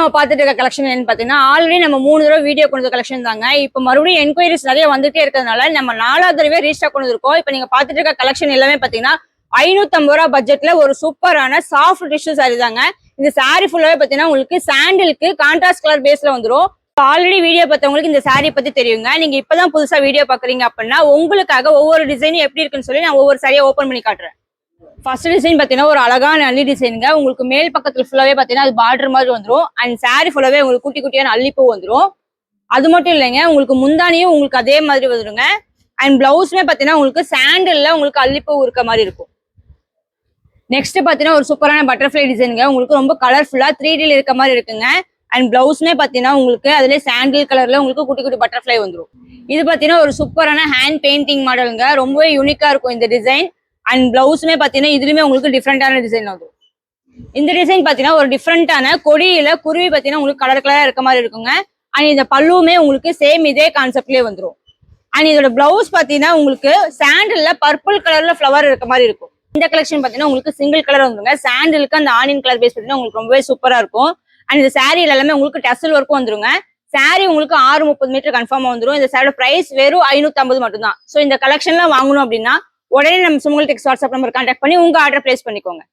நம்ம பார்த்துட்டு இருக்க கலெக்ஷன் என்னன்னு பாத்தீங்கன்னா ஆல்ரெடி நம்ம 3 தடவை வீடியோ கொண்டு கலெக்ஷன் தாங்க. இப்போ மறுபடியும் என்கொயரிஸ் நிறைய வந்துட்டே இருக்கிறதுனால நம்ம 4வது தடவை ரீஸ்டாக் கொண்டு இருக்கோம். இப்போ நீங்க பார்த்துட்டு இருக்க கலெக்ஷன் எல்லாமே பாத்தீங்கன்னா 550 ரூபா பட்ஜெட்ல ஒரு சூப்பரான சாஃப்ட் டிஷ்யூ சாரி தாங்க. இந்த சாரி ஃபுல்லாவே பாத்தீங்கன்னா உங்களுக்கு சாண்டிலுக்கு கான்ட்ராஸ்ட் கலர் பேஸ்ல வந்துடும். ஆல்ரெடி வீடியோ பார்த்தவங்களுக்கு இந்த சாரியை பத்தி தெரியுங்க. நீங்க இப்பதான் புதுசா வீடியோ பாக்குறீங்க அப்படின்னா உங்களுக்காக ஒவ்வொரு டிசைனும் எப்படி இருக்குன்னு சொல்லி நான் ஒவ்வொரு சாரியை ஓப்பன் பண்ணி காட்டுறேன். ஃபர்ஸ்ட் டிசைன் பாத்தீங்கன்னா ஒரு அழகான அள்ளி டிசைனுங்க. உங்களுக்கு மேல் பக்கத்துல ஃபுல்லாவே பாத்தீங்கன்னா அது பார்டர் மாதிரி வந்துடும். அண்ட் சாரி ஃபுல்லாவே உங்களுக்கு குட்டி குட்டியான அள்ளிப்பூ வந்துடும். அது மட்டும் இல்லைங்க, உங்களுக்கு முந்தானியும் உங்களுக்கு அதே மாதிரி வந்துடுங்க. அண்ட் பிளவுஸ்மே பாத்தீங்கன்னா உங்களுக்கு சாண்டல்ல உங்களுக்கு அள்ளிப்பூ இருக்க மாதிரி இருக்கும். நெக்ஸ்ட் பாத்தீங்கன்னா ஒரு சூப்பரான பட்டர்ஃபிளை டிசைனுங்க. உங்களுக்கு ரொம்ப கலர்ஃபுல்லா 3Dல இருக்க மாதிரி இருக்குங்க. அண்ட் பிளவுஸ்மே பாத்தீங்கன்னா உங்களுக்கு அதுல சாண்டில் கலர்ல உங்களுக்கு குட்டி குட்டி பட்டர்ஃபிளை வந்துடும். இது பாத்தீங்கன்னா ஒரு சூப்பரான ஹேண்ட் பெயிண்டிங் மாடலுங்க. ரொம்பவே யூனிக்கா இருக்கும் இந்த டிசைன். அண்ட் பிளவுஸ்மே பாத்தீங்கன்னா இதுலயுமே உங்களுக்கு டிஃப்ரெண்டான டிசைன் வந்துடும். இந்த டிசைன் பாத்தீங்கன்னா ஒரு டிஃப்ரெண்டான கொடியில குருவி பாத்தீங்கன்னா உங்களுக்கு கலர் கலரா இருக்க மாதிரி இருக்குங்க. அண்ட் இந்த பல்லுமே உங்களுக்கு சேம் இதே கான்செப்ட்லயே வந்துடும். அண்ட் இதோட பிளவுஸ் பாத்தீங்கன்னா உங்களுக்கு சாண்டில்ல பர்பிள் கலர்ல ஃபிளவர் இருக்க மாதிரி இருக்கும். இந்த கலெக்ஷன் பாத்தீங்கன்னா உங்களுக்கு சிங்கிள் கலர் வந்துருங்க. சாண்டிலுக்கு அந்த ஆனியன் கலர் பேஸ் பாத்தீங்கன்னா உங்களுக்கு ரொம்பவே சூப்பரா இருக்கும். அண்ட் இந்த சாரியில எல்லாமே உங்களுக்கு டசல் ஒர்க்கும் வந்துருங்க. சாரி உங்களுக்கு 630 மீட்டர் கன்ஃபார்மா வந்துடும். இந்த சாரியோட பிரைஸ் வெறும் 550 மட்டும் தான். ஸோ இந்த கலெக்ஷன்லாம் வாங்கணும் அப்படின்னா உடனே நம்ம சுமங்கல் டெக்ஸ் வாட்ஸ்அப் நம்பர் கான்டாக்ட் பண்ணி உங்க ஆர்டர் பிளேஸ் பண்ணிக்கோங்க.